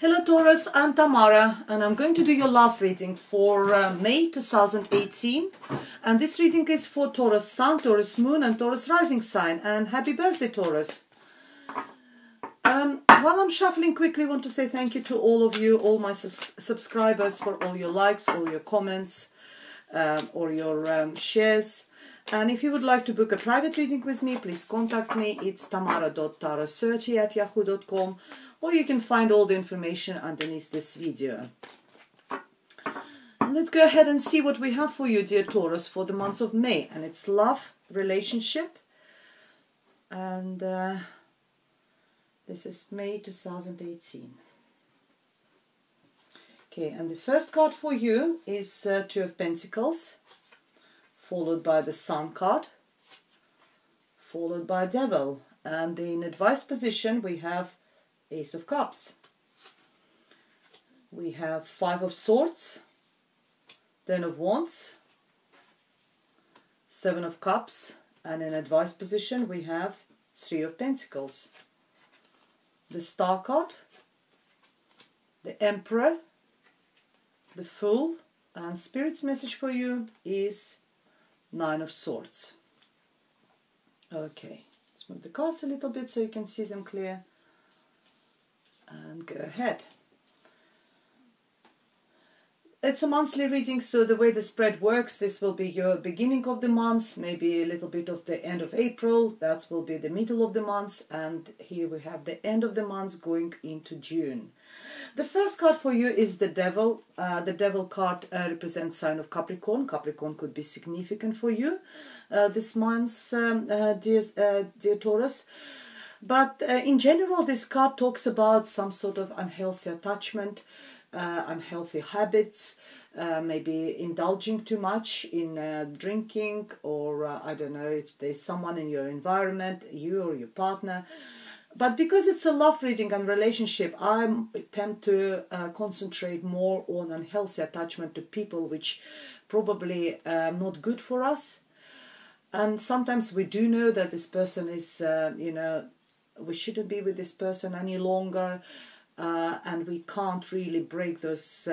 Hello Taurus, I'm Tamara and I'm going to do your love reading for May 2018, and this reading is for Taurus Sun, Taurus Moon and Taurus Rising sign, and happy birthday Taurus. While I'm shuffling quickly, I want to say thank you to all of you, all my subscribers, for all your likes, all your comments, or your shares. And if you would like to book a private reading with me, please contact me. It's tamara.tarot30@yahoo.com, or you can find all the information underneath this video. And let's go ahead and see what we have for you, dear Taurus, for the month of May. And it's love, relationship, and this is May 2018. Okay, and the first card for you is Two of Pentacles, followed by the Sun card, followed by Devil. And in advice position we have Ace of Cups. We have Five of Swords, Ten of Wands, Seven of Cups, and in advice position we have Three of Pentacles. The Star card, the Emperor, the Fool, and Spirit's message for you is Nine of Swords. Okay, let's move the cards a little bit so you can see them clear. And go ahead. It's a monthly reading, so the way the spread works, this will be your beginning of the month, maybe a little bit of the end of April, that will be the middle of the month, and here we have the end of the month going into June. The first card for you is the Devil. The Devil card represents sign of Capricorn. Capricorn could be significant for you this month, dear Taurus. But in general, this card talks about some sort of unhealthy attachment, unhealthy habits, maybe indulging too much in drinking, or I don't know if there's someone in your environment, you or your partner. But because it's a love reading and relationship, I tend to concentrate more on unhealthy attachment to people, which probably not good for us. And sometimes we do know that this person is, we shouldn't be with this person any longer, and we can't really break those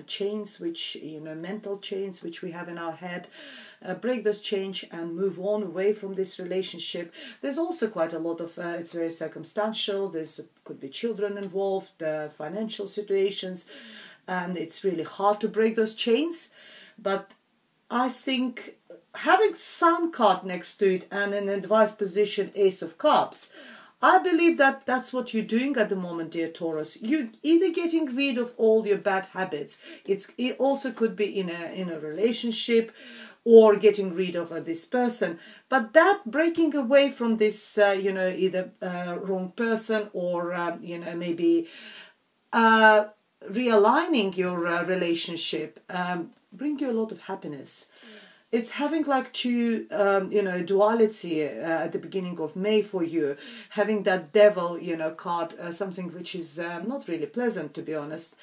chains, which, mental chains which we have in our head, break those chains and move on away from this relationship. There's also quite a lot of, it's very circumstantial, could be children involved, financial situations, and it's really hard to break those chains. But I think having Sun card next to it and an advice position Ace of Cups, I believe that that's what you're doing at the moment, dear Taurus. You're either getting rid of all your bad habits. It also could be in a relationship, or getting rid of this person. But that breaking away from this, either wrong person, or maybe realigning your relationship, bring you a lot of happiness. It's having like two, duality at the beginning of May for you. Having that Devil, card, something which is not really pleasant, to be honest.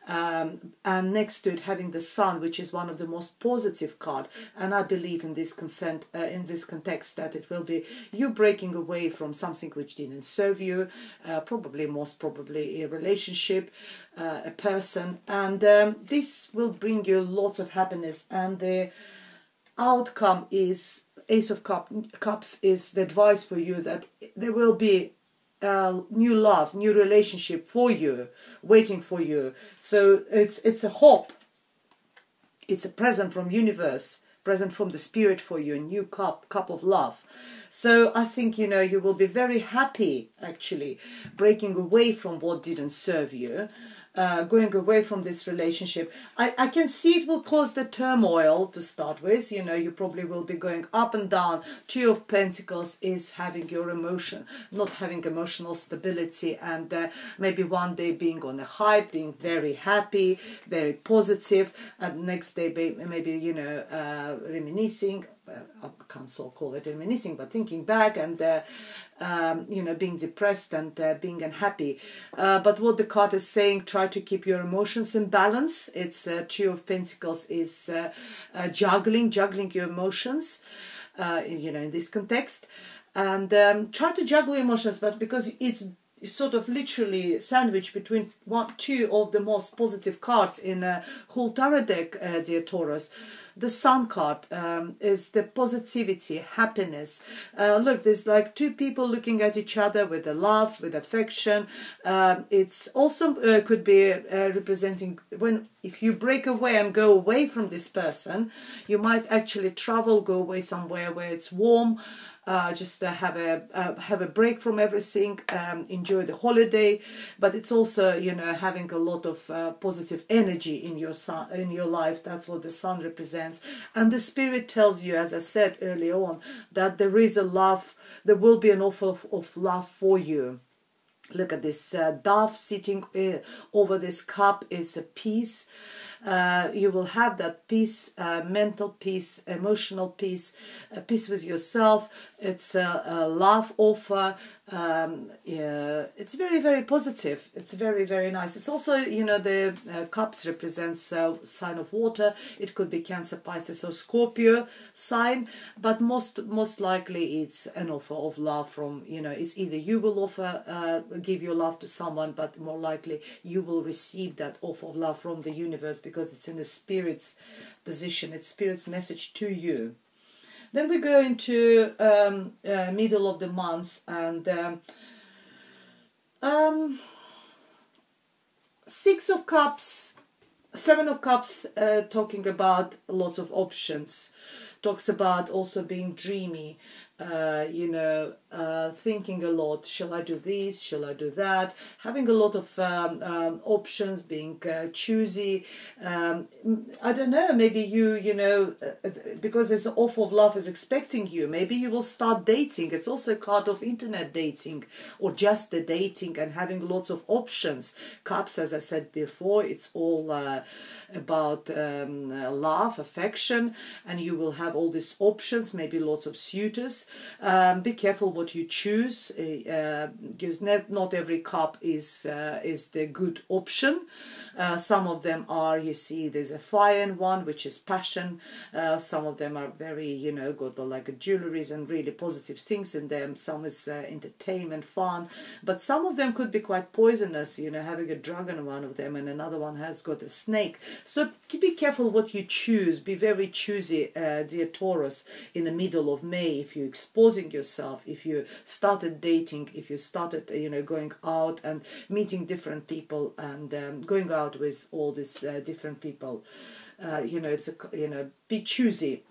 And next to it, having the Sun, which is one of the most positive card. And I believe in this in this context, that it will be you breaking away from something which didn't serve you, most probably a relationship, a person, and this will bring you lots of happiness. And the outcome is Ace of Cups is the advice for you that there will be new love, new relationship for you, waiting for you. So it's a hope. It's a present from universe, present from the spirit for you, a new cup of love. So I think, you will be very happy, actually, breaking away from what didn't serve you, going away from this relationship. I can see it will cause the turmoil to start with. You probably will be going up and down. Two of Pentacles is having your not having emotional stability, and maybe one day being on a high, being very happy, very positive, and next day maybe, reminiscing. I can't so call it reminiscing, but thinking back and, being depressed and being unhappy. But what the card is saying, try to keep your emotions in balance. It's Two of Pentacles is juggling your emotions, in this context. And try to juggle emotions, but because it's sort of literally sandwiched between two of the most positive cards in a whole tarot deck, dear Taurus. The Sun card is the positivity, happiness. Look, there's like two people looking at each other with a love, with affection. It's also could be representing if you break away and go away from this person, you might actually travel, go away somewhere where it's warm. Just have a break from everything, enjoy the holiday, but it's also, you know, having a lot of positive energy in your life. That's what the Sun represents, and the Spirit tells you, as I said earlier on, that there is a love. There will be an offer of love for you. Look at this dove sitting over this cup. It's a peace. You will have that peace, mental peace, emotional peace, peace with yourself. It's a love offer. Yeah, it's very, very positive. It's very, very nice. It's also, you know, the cups represents sign of water. It could be Cancer, Pisces or Scorpio sign, but most likely it's an offer of love from, you know, it's either you will offer, give your love to someone, but more likely you will receive that offer of love from the universe, because it's in the Spirit's position. It's Spirit's message to you. Then we go into middle of the month, and Six of Cups, Seven of Cups, talking about lots of options. Talks about also being dreamy, you know, thinking a lot. Shall I do this? Shall I do that? Having a lot of options, being choosy. I don't know, maybe you know, because this offer of love is expecting you, maybe you will start dating. It's also a card of internet dating, or just the dating and having lots of options. Cups, as I said before, it's all about love, affection, and you will have all these options, maybe lots of suitors. Be careful what you choose, because not every cup is the good option. Some of them are, you see, there's a fire in one, which is passion. Some of them are very, you know, got like jewelries and really positive things in them. Some is entertainment, fun, but some of them could be quite poisonous, you know, having a dragon in one of them, and another one has got a snake. So be careful what you choose. Be very choosy, dear Taurus, in the middle of May, if you're exposing yourself, if you started dating, if you started, you know, going out and meeting different people, and going out with all these different people. You know, it's a, you know, be choosy.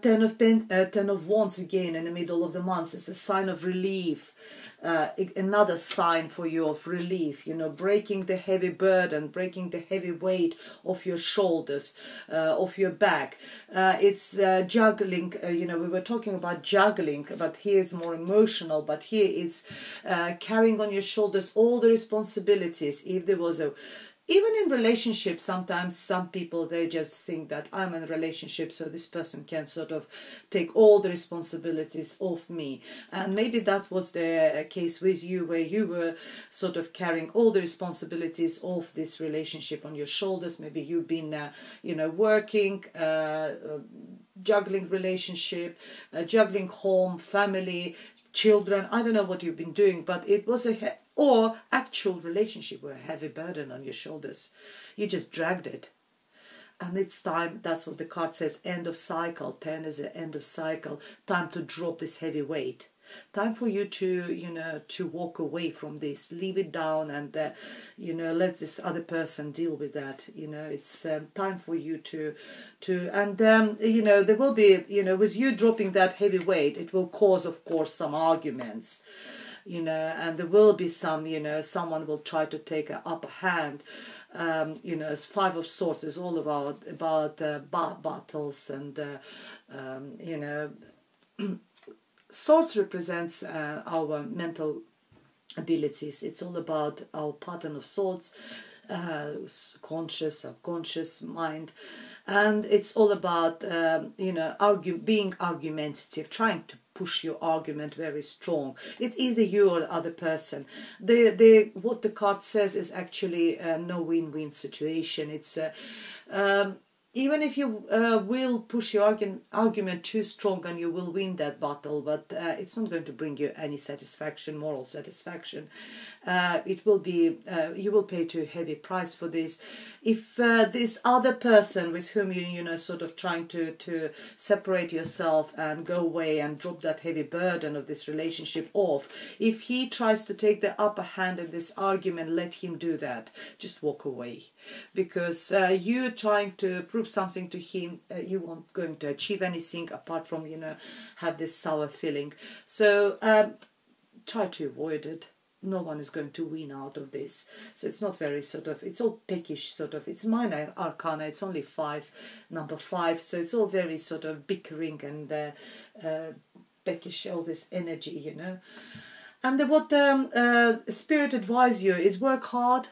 Ten of Wands again in the middle of the month. It's a sign of relief. Another sign for you of relief, you know, breaking the heavy burden, breaking the heavy weight off your shoulders, off your back. It's juggling, you know, we were talking about juggling, but here is more emotional, but here it's carrying on your shoulders all the responsibilities. If there was even in relationships, sometimes some people, they just think that I'm in a relationship, so this person can sort of take all the responsibilities off me. And maybe that was the case with you, where you were sort of carrying all the responsibilities of this relationship on your shoulders. Maybe you've been, you know, working, juggling relationship, juggling home, family, children. I don't know what you've been doing, but it was or actual relationship with a heavy burden on your shoulders. You just dragged it. And it's time, that's what the card says, end of cycle. 10 is the end of cycle. Time to drop this heavy weight. Time for you to, you know, to walk away from this, leave it down, and, you know, let this other person deal with that. You know, it's time for you to and, you know, there will be, you know, with you dropping that heavy weight, it will cause, of course, some arguments. You know, and there will be some, you know, someone will try to take an upper hand. You know, as Five of Swords is all about battles, and you know, Swords represents our mental abilities. It's all about our pattern of thoughts, conscious, subconscious mind, and it's all about you know, being argumentative, trying to push your argument very strong. It's either you or the other person. What the card says is actually no win-win situation. It's even if you will push your argument too strong and you will win that battle, but it's not going to bring you any satisfaction, moral satisfaction. It will be, you will pay too heavy price for this. If this other person with whom you sort of trying to separate yourself and go away and drop that heavy burden of this relationship off, if he tries to take the upper hand in this argument, let him do that. Just walk away, because you trying to prove something to him, you won't going to achieve anything apart from have this sour feeling. So try to avoid it. No one is going to win out of this. So it's not very sort of, it's all peckish sort of, it's minor arcana, it's only number 5, so it's all very sort of bickering and peckish, all this energy, And what Spirit advise you is work hard.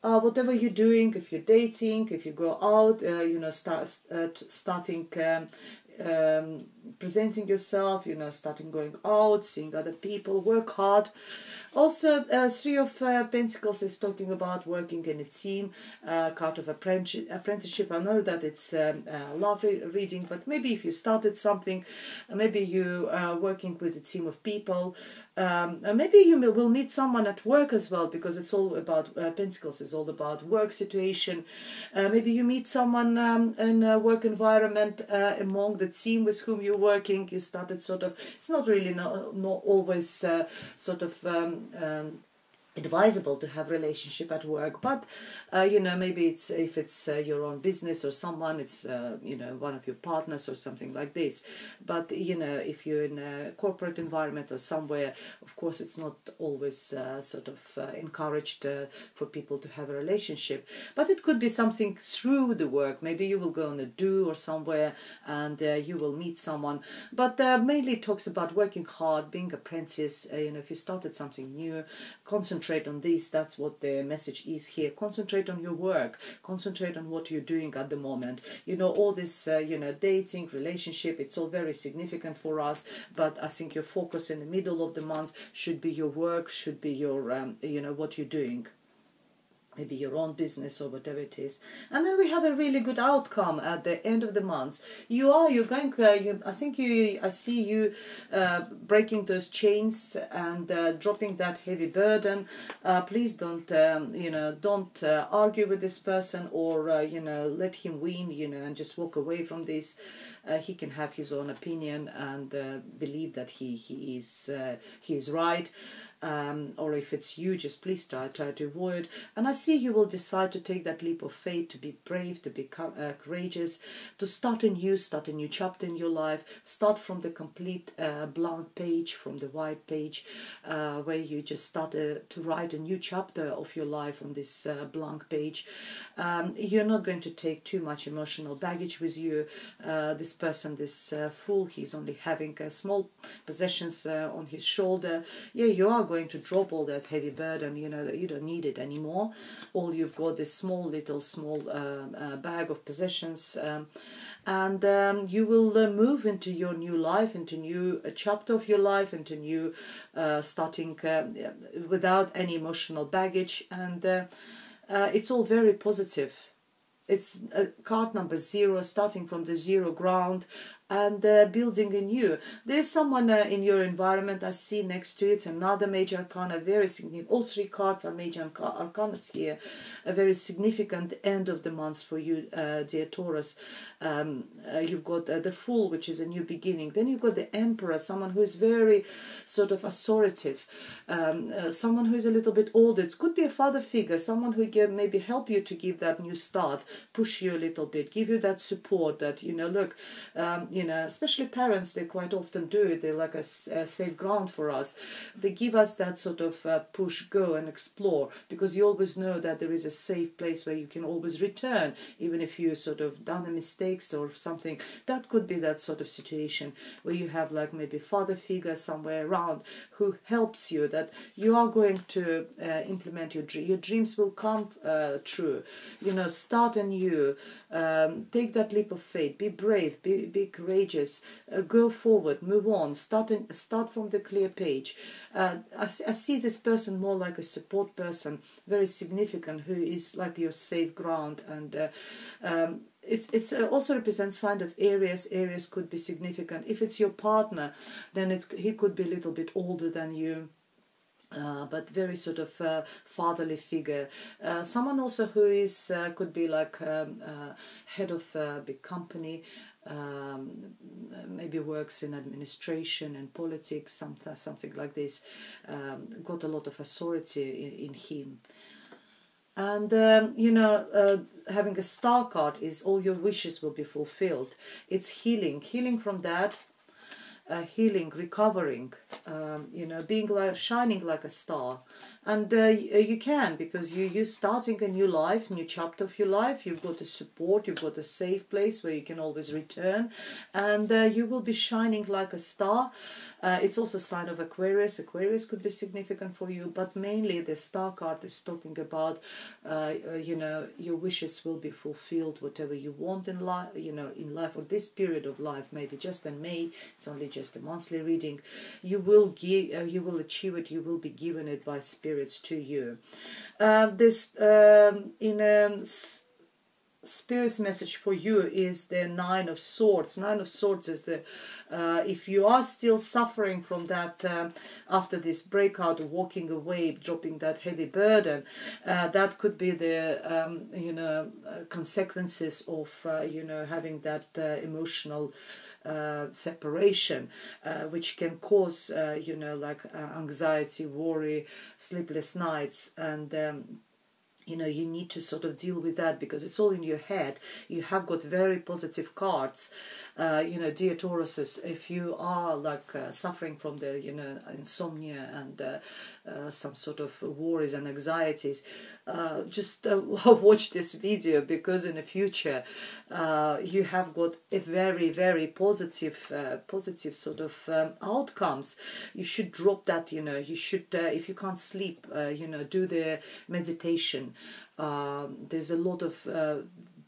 Whatever you're doing, if you're dating, if you go out, starting presenting yourself, starting going out, seeing other people, work hard. Also, 3 of Pentacles is talking about working in a team, card of apprenticeship. I know that it's a lovely reading, but maybe if you started something, maybe you are working with a team of people, maybe you will meet someone at work as well, because it's all about, Pentacles is all about work situation. Maybe you meet someone in a work environment among the team with whom you're working. You started sort of, it's not really not always sort of advisable to have relationship at work, but maybe it's if it's your own business or someone, it's one of your partners or something like this. But if you're in a corporate environment or somewhere, of course it's not always sort of encouraged for people to have a relationship, but it could be something through the work. Maybe you will go on a do or somewhere and you will meet someone, but mainly it talks about working hard, being apprentice. If you started something new, concentrate on this. That's what the message is here. Concentrate on your work, concentrate on what you're doing at the moment. All this dating, relationship, it's all very significant for us, but I think your focus in the middle of the month should be your work, should be your what you're doing, maybe your own business or whatever it is. And then we have a really good outcome at the end of the month. I see you breaking those chains and dropping that heavy burden. Please don't don't argue with this person or let him win, and just walk away from this. He can have his own opinion and believe that he is right. Or if it's you, just please try to avoid. And I see you will decide to take that leap of faith, to be brave, to be courageous, to start a new chapter in your life. Start from the complete blank page, from the white page, where you just started to write a new chapter of your life on this blank page. You're not going to take too much emotional baggage with you. This person, this fool, he's only having small possessions on his shoulder. Yeah, you are going to drop all that heavy burden, that you don't need it anymore. All you've got is small bag of possessions, and you will move into your new life, into new chapter of your life, into new starting without any emotional baggage, and it's all very positive. It's card number 0, starting from the 0 ground and building anew. There's someone in your environment I see next to it, another major arcana, very significant. All 3 cards are major arcanas here. A very significant end of the month for you, dear Taurus. You've got the Fool, which is a new beginning. Then you've got the Emperor, someone who is very sort of authoritative, someone who is a little bit older. It could be a father figure, someone who can maybe help you to give that new start, push you a little bit, give you that support that, look, especially parents, they quite often do it. They're like a safe ground for us. They give us that sort of push, go and explore, because you always know that there is a safe place where you can always return, even if you sort of done a mistakes or something. That could be that sort of situation where you have like maybe father figure somewhere around who helps you, that you are going to implement your dreams will come true. Start anew, take that leap of faith, be brave, be courageous, go forward, move on, start from the clear page. I see this person more like a support person, very significant, who is like your safe ground, and it's also represents sign of Aries. Aries could be significant. If it's your partner, then he could be a little bit older than you. But very sort of fatherly figure. Someone also who is could be like head of a big company, maybe works in administration and politics, something like this. Got a lot of authority in him. And having a star card is all your wishes will be fulfilled. It's healing from that. Healing, recovering, being like shining like a star, and you can, because you're starting a new life, new chapter of your life. You've got a support, you've got a safe place where you can always return, and you will be shining like a star. It's also a sign of Aquarius. Aquarius could be significant for you, but mainly the star card is talking about, your wishes will be fulfilled, whatever you want in life, in life, or this period of life, maybe just in May. It's only just a monthly reading. You will achieve it. You will be given it by spirits to you. Spirit's message for you is the Nine of Swords. Nine of Swords is the if you are still suffering from that after this breakout, walking away, dropping that heavy burden, that could be the consequences of having that emotional separation, which can cause anxiety, worry, sleepless nights, and you need to sort of deal with that, because it's all in your head. You have got very positive cards. Dear Tauruses, if you are suffering from the insomnia and some sort of worries and anxieties, just watch this video, because in the future you have got a very, very positive sort of outcomes. You should drop that. You should, if you can't sleep, do the meditation. There's a lot of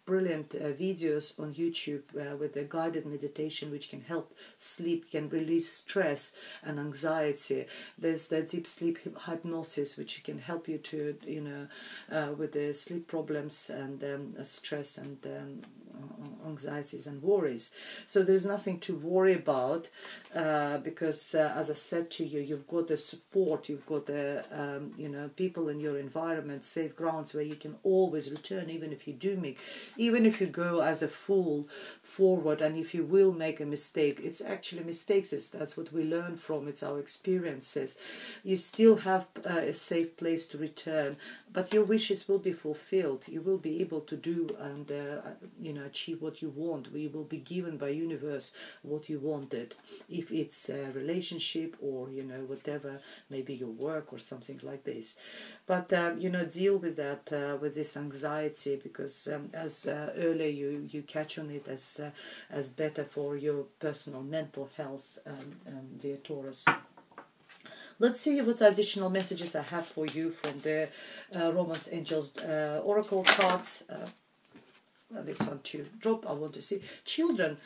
brilliant videos on YouTube with a guided meditation which can help sleep, can release stress and anxiety. There's the deep sleep hypnosis which can help you to, with the sleep problems and stress and anxieties and worries. So there's nothing to worry about, because as I said to you, you've got the support, you've got the people in your environment, safe grounds where you can always return, even if you go as a fool forward, and if you will make a mistake. It's actually mistakes, that's what we learn from, it's our experiences. You still have a safe place to return, but your wishes will be fulfilled. You will be able to do and achieve what you want. We will be given by universe what you wanted, if it's a relationship or whatever, maybe your work or something like this. But deal with that, with this anxiety, because as earlier you catch on it as better for your personal mental health, dear Taurus. Let's see what additional messages I have for you from the Romance Angels Oracle cards. This one to drop. I want to see children.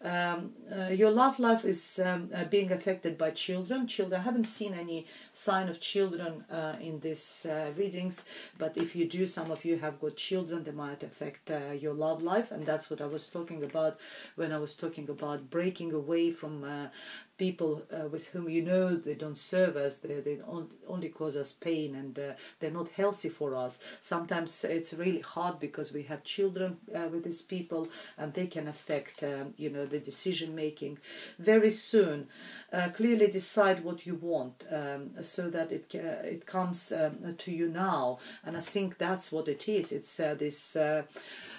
Your love life is being affected by children. I haven't seen any sign of children in these readings, but if you do, some of you have got children, they might affect your love life, and that's what I was talking about when I was talking about breaking away from people with whom they don't serve us, they only cause us pain, and they're not healthy for us. Sometimes it's really hard because we have children with these people, and they can affect the decision making. Very soon, clearly decide what you want, so that it comes to you now, and I think that's what it is. It's this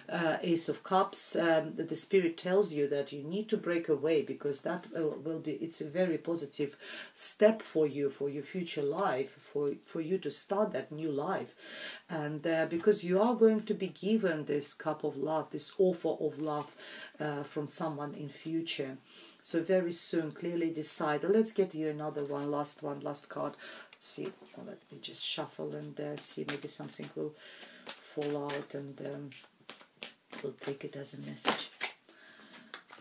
Ace of Cups. The Spirit tells you that you need to break away, because that will be, it's a very positive step for you, for your future life, for you to start that new life. And because you are going to be given this cup of love, this offer of love from someone in future. So very soon, clearly decide. Let's get you another one, last card. Let's see. Let me just shuffle and see, maybe something will fall out, and we'll take it as a message.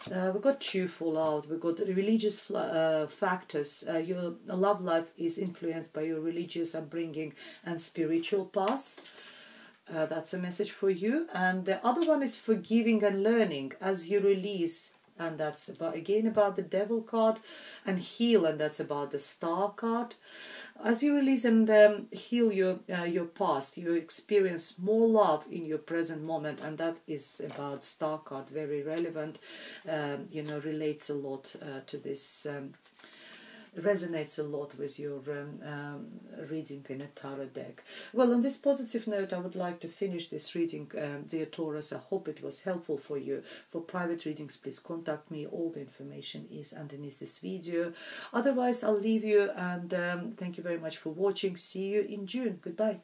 We've got two fall out. We've got religious factors. Your love life is influenced by your religious upbringing and spiritual past. That's a message for you. And the other one is forgiving and learning as you release. And that's about the devil card, and heal, and that's about the star card. As you release and heal your past, you experience more love in your present moment, and that is about star card, very relevant. Relates a lot to this. Resonates a lot with your reading in a tarot deck. Well, on this positive note, I would like to finish this reading, dear Taurus. I hope it was helpful for you. For private readings, please contact me. All the information is underneath this video. Otherwise, I'll leave you, and thank you very much for watching. See you in June. Goodbye.